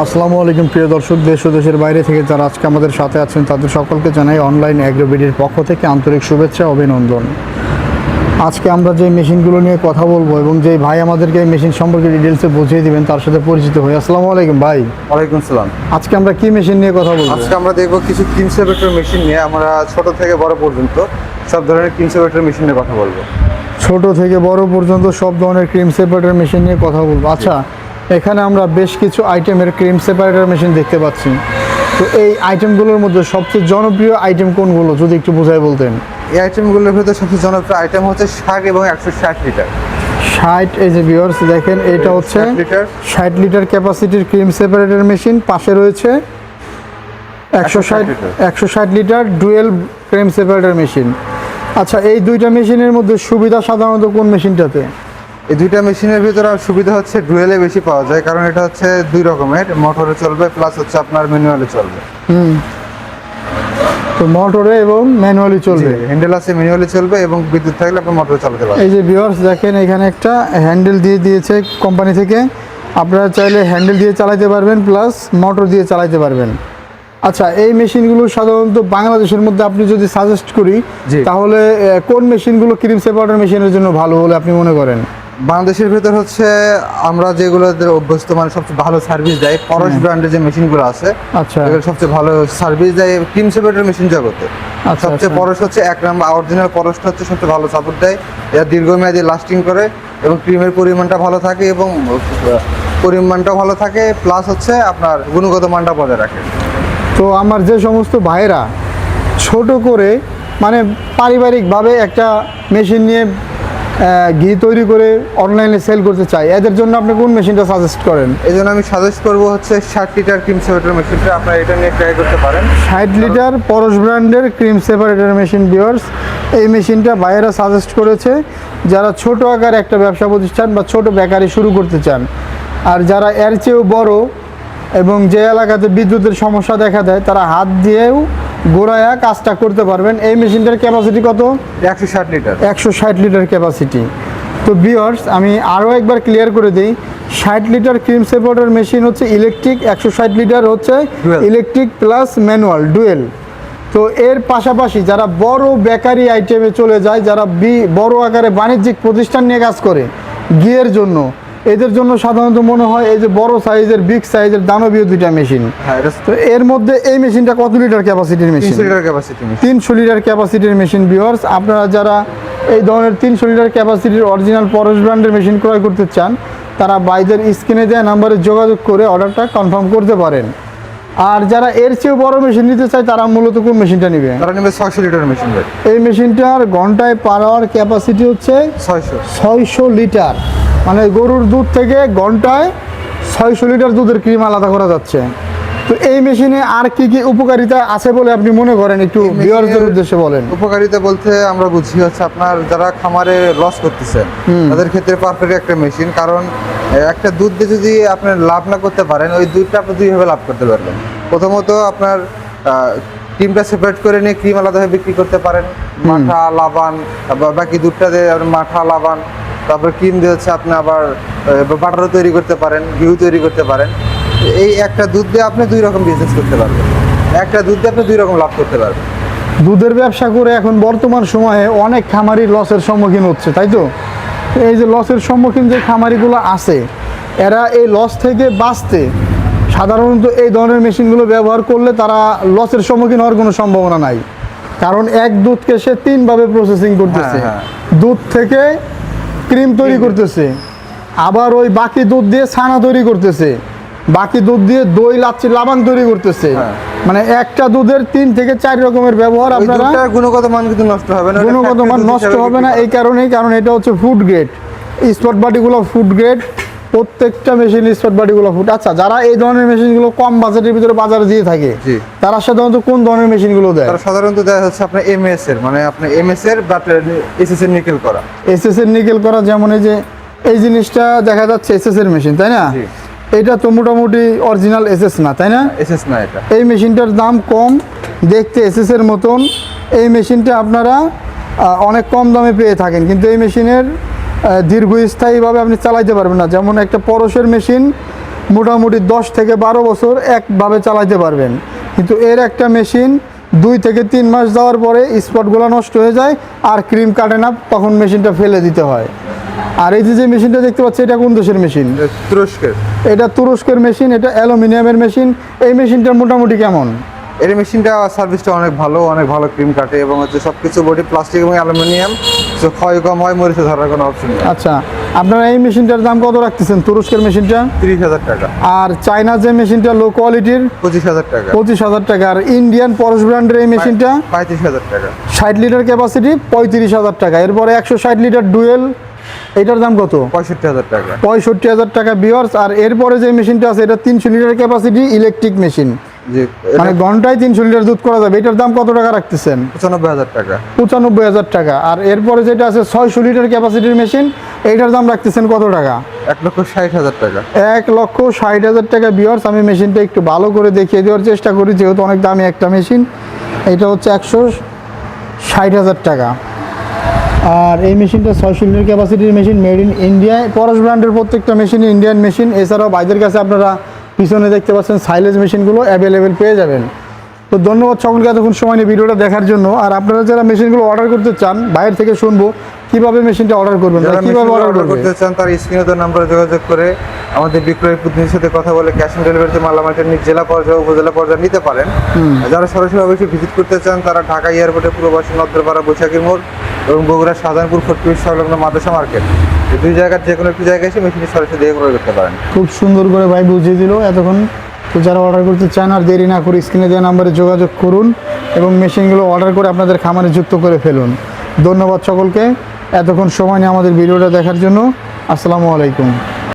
আসসালামু আলাইকুম প্রিয় দর্শক, দেশ ও দেশের বাইরে থেকে যারা আজকে আমাদের সাথে আছেন তাদের সকলকে জানাই অনলাইন অ্যাগ্রোবিডির পক্ষ থেকে আন্তরিক শুভেচ্ছা অভিনন্দন। আজকে আমরা যে মেশিনগুলো নিয়ে কথা বলবো এবং যে ভাই আমাদেরকে এই মেশিন সম্পর্কে ডিটেলসে বুঝিয়ে দিবেন তার সাথে পরিচিত হই। আসসালামু আলাইকুম ভাই। ওয়ালাইকুম সালাম। আজকে আমরা কি মেশিন নিয়ে কথা বলবো? আজকে আমরা দেখবো কিছু ক্রিম সেপারেটর মেশিন নিয়ে। আমরা ছোট থেকে বড় পর্যন্ত সব ধরনের ক্রিম সেপারেটর মেশিন নিয়ে কথা বলবো। ছোট থেকে বড় পর্যন্ত সব ধরনের ক্রিম সেপারেটর মেশিন নিয়ে কথা বলবো। আচ্ছা, এখানে আমরা বেশ কিছু আইটেমের ক্রিম সেপারেটর মেশিন দেখতে পাচ্ছি। তো এই আইটেমগুলোর মধ্যে সবচেয়ে জনপ্রিয় আইটেম কোনগুলো যদি একটু বোঝায় বলতেন? এই আইটেমগুলোর ভিতরে সবচেয়ে জনপ্রিয় আইটেম হচ্ছে 60 এবং 160 লিটার। 60, এই যে ভিউয়ার্স দেখেন, এটা হচ্ছে 60 লিটার ক্যাপাসিটির ক্রিম সেপারেটর মেশিন। পাশে রয়েছে 160 litre dual cream separator machine. আচ্ছা, এই দুইটা মেশিনের মধ্যে সুবিধা সাধারণত কোন মেশিনটাতে? এই দুইটা মেশিনের ভিতরে সুবিধা হচ্ছে ডুয়েলে বেশি পাওয়া যায়, কারণ এটা হচ্ছে দুই রকমের, মোটরে চলবে প্লাস হচ্ছে আপনার ম্যানুয়ালি চলবে। তো মোটরে এবং ম্যানুয়ালি চলবে, হ্যান্ডেল আছে ম্যানুয়ালি চলবে এবং বিদ্যুৎ থাকলে আপনি মোটরে চালাতে পারবেন। এই যে ভিউয়ার্স দেখেন, এখানে একটা হ্যান্ডেল দিয়ে দিয়েছে কোম্পানি থেকে। আপনারা চাইলে হ্যান্ডেল দিয়ে চালাতে পারবেন প্লাস মোটর দিয়ে চালাতে পারবেন। আচ্ছা, এই মেশিনগুলো সাধারণত বাংলাদেশের মধ্যে আপনি যদি সাজেস্ট করি তাহলে কোন মেশিনগুলো ক্রিম সেপারেটর মেশিনের জন্য ভালো বলে আপনি মনে করেন? বাংলাদেশের ভেতর হচ্ছে আমরা যেগুলোতে অভ্যস্ত, মানে সবচেয়ে ভালো সার্ভিস দেয় পরশ ব্র্যান্ডের যে মেশিনগুলো আছে, আচ্ছা, এগুলো সবচেয়ে ভালো সার্ভিস দেয় ক্রিম সেপারেটর মেশিন জগতে। সবচেয়ে পরশ হচ্ছে এক নাম্বার, অরিজিনাল পরশটা হচ্ছে সবচেয়ে ভালো সাপোর্ট দেয়। এরা দীর্ঘমেয়াদী লাস্টিং করে এবং ক্রিমের পরিমাণটা ভালো থাকে এবং পরিমাণটাও ভালো থাকে, প্লাস হচ্ছে আপনার গুণগত মানটা বজায় রাখে। তো আমার যে সমস্ত ভাইরা ছোট করে মানে পারিবারিকভাবে একটা মেশিন নিয়ে ঘি তৈরি করে অনলাইনে সেল করতে চাই, এদের জন্য আপনি কোন মেশিনটা সাজেস্ট করেন? এই জন্য আমি সাজেস্ট করবো হচ্ছে 60 লিটার ক্রিম সেপারেটর মেশিনটা। আপনারা এটা নিয়ে ট্রাই করতে পারেন। 60 লিটার পরশ ব্র্যান্ডের ক্রিম সেপারেটর মেশিন ভিউয়ার্স, এই মেশিনটা ভাইয়েরা সাজেস্ট করেছে যারা ছোট আকারে একটা ব্যবসা প্রতিষ্ঠান বা ছোট বেকারি শুরু করতে চান, আর যারা এর চেয়েও বড় এবং যে এলাকাতে বিদ্যুতের সমস্যা দেখা দেয় তারা হাত দিয়েও গোড়ায়া কাজটা করতে পারবেন। এই মেশিনটার ক্যাপাসিটি কত? 160 লিটার। 160 litre capacity. তো ভিউয়ার্স, আমি আরও একবার ক্লিয়ার করে দিই, 60 লিটার ক্রিম সেপারেটর মেশিন হচ্ছে ইলেকট্রিক, 160 লিটার হচ্ছে ইলেকট্রিক প্লাস ম্যানুয়াল ডুয়েল। তো এর পাশাপাশি যারা বড় বেকারি আইটেমে চলে যায়, যারা বড় আকারে বাণিজ্যিক প্রতিষ্ঠান নিয়ে কাজ করে ঘিয়ের জন্য, এদের জন্য সাধারণত মনে হয় এই যে বড় সাইজের বিগ সাইজের দানবীয় দুইটা মেশিন। তো এর মধ্যে এই মেশিনটা কত লিটার ক্যাপাসিটির মেশিন? 300 লিটার ক্যাপাসিটির মেশিন ভিউয়ার্স। আপনারা যারা এই ধরনের 300 লিটার ক্যাপাসিটির অরিজিনাল পরশ ব্র্যান্ডের মেশিন ক্রয় করতে চান তারা বাইদের স্ক্রিনে দেওয়া নাম্বারে যোগাযোগ করে অর্ডারটা কনফার্ম করতে পারেন। আর যারা এর চেয়েও বড় মেশিন নিতে চায় তারা মূলত কোন মেশিনটা নেবে? তারা নেবে 600 লিটার মেশিন। এই মেশিনটার ঘন্টায় পার আওয়ার ক্যাপাসিটি হচ্ছে 600 লিটার, মানে গরুর দুধ থেকে ঘন্টায় 600 লিটার দুধের ক্রিম আলাদা করা যাচ্ছে। তো এই মেশিনে আর কি কি উপকারিতা আছে বলে আপনি মনে করেন, একটু ভিউয়ারদের উদ্দেশ্যে বলেন। উপকারিতা বলতে আমরা বুঝি হচ্ছে আপনার যারা খামারে লস করতেছে তাদের ক্ষেত্রে পারফেক্ট একটা মেশিন, কারণ একটা দুধ দিয়ে যদি আপনি লাভ না করতে পারেন, ওই দুধটা আপনি দুইভাবে লাভ করতে পারবেন। প্রথমত আপনার ক্রিমটা সেপারেট করে নিয়ে ক্রিম আলাদাভাবে বিক্রি করতে পারেন, মাঠা লাবান, বাকি দুধটা দিয়ে মাঠা লাবান, তারপর ক্রিম দিয়ে হচ্ছে আপনি আবার বাটারও তৈরি করতে পারেন, ঘিউ তৈরি করতে পারেন। এই একটা দুধ দিয়ে আপনি দুই রকম বিজনেস করতে পারবেন, একটা দুধ দিয়ে আপনি দুই রকম লাভ করতে পারবেন। দুধের ব্যবসা করে এখন বর্তমান সময়ে অনেক খামারি লসের সম্মুখীন হচ্ছে, তাই তো? এই যে লসের সম্মুখীন যে খামারিগুলো আছে, এরা এই লস থেকে বাঁচতে সাধারণত এই ধরনের মেশিনগুলো ব্যবহার করলে তারা লসের সম্মুখীন হওয়ার কোনো সম্ভাবনা নাই। কারণ এক দুধকে সে 3 ভাবে প্রসেসিং করতেছে। দুধ থেকে ক্রিম তৈরি করতেছে, আবার ওই বাকি দুধ দিয়ে ছানা তৈরি করতেছে, বাকি দুধ দিয়ে দই লাচ্ছি লাবান তৈরি করতেছে। মানে একটা দুধের 3 থেকে 4 রকমের ব্যবহার। আপনারা গুণগত মান কিন্তু নষ্ট হবে না, গুণগত মান নষ্ট হবে না এই কারণেই, কারণ এটা হচ্ছে ফুড গ্রেড। স্পট বাটিগুলো ফুড গ্রেড, প্রত্যেকটা মেশিন স্পট বাটিগুলো ফুড। আচ্ছা, যারা এই ধরনের মেশিনগুলো কম বাজেটের ভিতরে বাজারে দিয়ে থাকে তারা সাধারণত কোন ধরনের মেশিনগুলো দেয়? তারা সাধারণত দেয় হচ্ছে আপনার এমএস এর, মানে আপনার এমএস এর বাট এসএস এর নিকেল করা। এসএস এর নিকেল করা, যেমন এই যে এই জিনিসটা দেখা যাচ্ছে এসএস এর মেশিন, তাই না? এটা তো মোটামুটি অরিজিনাল এসএস না, তাই না? এসএস না এটা। এই মেশিনটার দাম কম, দেখতে এসএস এর মতন। এই মেশিনটা আপনারা অনেক কম দামে পেয়ে থাকেন, কিন্তু এই মেশিনের দীর্ঘস্থায়ীভাবে আপনি চালাইতে পারবেন না। যেমন একটা পরশের মেশিন মোটামুটি 10 থেকে 12 বছর একভাবে চালাতে পারবেন। কিন্তু এর একটা মেশিন 2 থেকে 3 মাস যাওয়ার পরে স্পটগুলো নষ্ট হয়ে যায় আর ক্রিম কাটে না, তখন মেশিনটা ফেলে দিতে হয়। আর এই যে মেশিনটা দেখতে পাচ্ছি, এটা কোন দেশের মেশিন? তুরস্কের। এটা তুরস্কের মেশিন, এটা অ্যালুমিনিয়ামের মেশিন। এই মেশিনটা মোটামুটি কেমন? এর মেশিনটা সার্ভিসটা অনেক ভালো ক্রিম কাটে এবং হচ্ছে সবকিছু বডি প্লাস্টিক এবং অ্যালুমিনিয়াম, তো ক্ষয় কম হয়, মরিচে ধরার কোনো অপশন নেই। আচ্ছা, আপনারা এই মেশিনটার দাম কত রাখতেছেন তুরস্কের মেশিনটা? 30,000 টাকা। আর চায়না যে মেশিনটা লো কোয়ালিটির? 25,000 টাকা। 25,000 টাকা। আর ইন্ডিয়ান পরশ ব্র্যান্ডের এই মেশিনটা? 35,000 টাকা। 60 লিটার ক্যাপাসিটি, 35,000 টাকা। এরপরে 160 লিটার ডুয়েল, এটার দাম কত? 65,000 টাকা। 65,000 টাকা ভিউয়ার্স। আর এরপরে যে মেশিনটা আছে, এটা 300 লিটার ক্যাপাসিটি ইলেকট্রিক মেশিন, জি, মানে ঘন্টায় 300 লিটার দুধ করা যাবে। এটার দাম কত টাকা রাখতেছেন? 95,000 টাকা। 95,000 টাকা। আর এরপরে যেটা আছে 600 লিটার ক্যাপাসিটির মেশিন, এইটার দাম রাখতেছেন কত টাকা? 1,60,000 টাকা। 1,60,000 টাকা ভিউয়ার্স। আমি মেশিনটা একটু ভালো করে দেখিয়ে দেওয়ার চেষ্টা করি, যেহেতু অনেক দামি একটা মেশিন। এটা হচ্ছে 160,000 টাকা। আর এই মেশিনটা 600 লিটার ক্যাপাসিটির machine, made in India. Paras ব্র্যান্ডের প্রত্যেকটা মেশিন ইন্ডিয়ান মেশিন। এছাড়াও ভাইদের কাছে আপনারা পিছনে দেখতে পাচ্ছেন সাইলেজ মেশিনগুলো অ্যাভেলেবেল পেয়ে যাবেন। তো ধন্যবাদ সকলকে এতক্ষণ সময় নিয়ে ভিডিওটা দেখার জন্য। আর আপনারা যারা মেশিনগুলো অর্ডার করতে চান, বাইরে থেকে শুনবো কিভাবে মেশিনটা অর্ডার করবেন, যারা কিভাবে মেশিন অর্ডার অর্ডার করবেন। করতে চান তার স্ক্রিনে দেওয়া নম্বরে যোগাযোগ করে আমাদের বিক্রয় প্রতিনিধির সাথে কথা বলে ক্যাশ অন ডেলিভারিতে মালামালটা জেলা পর্যায়ে উপজেলা পর্যায়ে নিতে পারেন। আর যারা সরাসরি অবশ্যই ভিজিট করতে চান তারা ঢাকা এয়ারপোর্টে পূর্ববাসী নদ্রপাড়া বৈশাখী মোড় এবং বগুড়া শাহজাহানপুর ফটকির সংলগ্ন মাদ্রাসা মার্কেট, এই দুই জায়গার যে কোনো একটি জায়গায় এসে মেশিনটি সরাসরি দেখে ক্রয় করতে পারেন। খুব সুন্দর করে ভাই বুঝিয়ে দিল এতক্ষণ। তো যারা অর্ডার করতে চান আর দেরি না করে স্ক্রিনে দেওয়া নাম্বারে যোগাযোগ করুন এবং মেশিনগুলো অর্ডার করে আপনাদের খামারে যুক্ত করে ফেলুন। ধন্যবাদ সকলকে এতক্ষণ সময় নিয়ে আমাদের ভিডিওটা দেখার জন্য। আসসালামু আলাইকুম।